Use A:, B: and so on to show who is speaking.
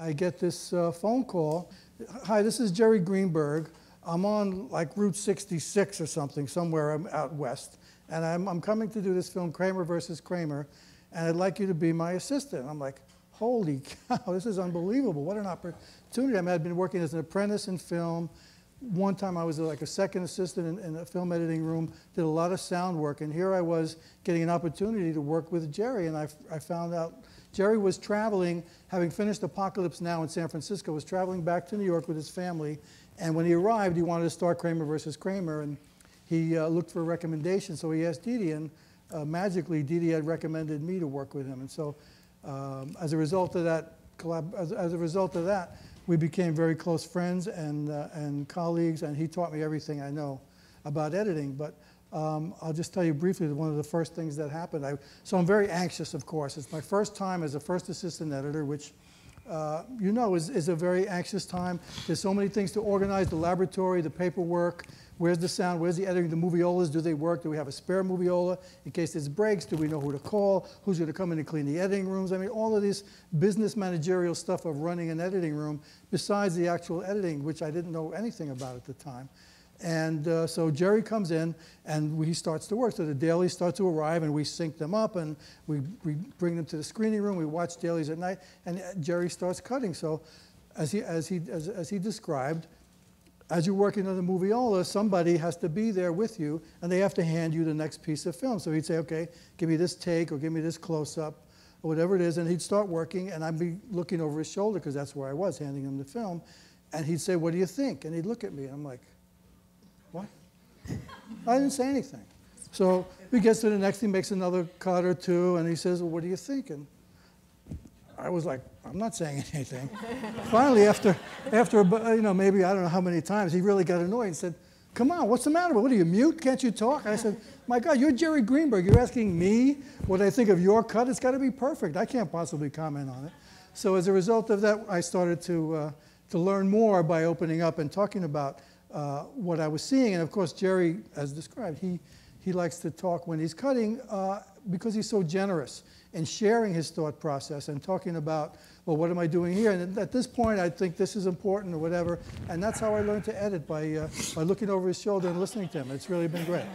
A: I get this phone call. Hi, this is Jerry Greenberg. I'm on like Route 66 or something, somewhere out west. And I'm coming to do this film, Kramer versus Kramer, and I'd like you to be my assistant. I'm like, holy cow, this is unbelievable. What an opportunity. I mean, I'd been working as an apprentice in film. One time I was like a second assistant in a film editing room, did a lot of sound work, and here I was getting an opportunity to work with Jerry, and I found out Jerry was traveling, having finished Apocalypse Now in San Francisco, was traveling back to New York with his family, and when he arrived, he wanted to start Kramer versus Kramer, and he looked for a recommendation, so he asked Didi, and magically Didi had recommended me to work with him, and so as a result of that, we became very close friends and colleagues, and he taught me everything I know about editing. But I'll just tell you briefly that one of the first things that happened. So I'm very anxious, of course. It's my first time as a first assistant editor, which you know is a very anxious time. There's so many things to organize: the laboratory, the paperwork. Where's the sound? Where's the editing? The moviolas, do they work? Do we have a spare moviola in case there's breaks? Do we know who to call? Who's going to come in and clean the editing rooms? I mean, all of this business managerial stuff of running an editing room, besides the actual editing, which I didn't know anything about at the time. And so Jerry comes in, and he starts to work. So the dailies start to arrive, and we sync them up, and we bring them to the screening room. We watch dailies at night, and Jerry starts cutting. So as he described, as you're working on the moviola, somebody has to be there with you, and they have to hand you the next piece of film. So he'd say, okay, give me this take, or give me this close-up, or whatever it is, and he'd start working, and I'd be looking over his shoulder, because that's where I was, handing him the film, and he'd say, what do you think? And he'd look at me, and I'm like, what? I didn't say anything. So he gets to the next, he makes another cut or two, and he says, well, what do you think? And I was like, I'm not saying anything. Finally, after maybe I don't know how many times, he really got annoyed and said, come on, what's the matter? What are you, mute? Can't you talk? And I said, my God, you're Jerry Greenberg. You're asking me what I think of your cut? It's got to be perfect. I can't possibly comment on it. So as a result of that, I started to learn more by opening up and talking about what I was seeing. And of course, Jerry, as described, he likes to talk when he's cutting because he's so generous in sharing his thought process and talking about, well, what am I doing here? And at this point, I think this is important or whatever. And that's how I learned to edit, by looking over his shoulder and listening to him. It's really been great.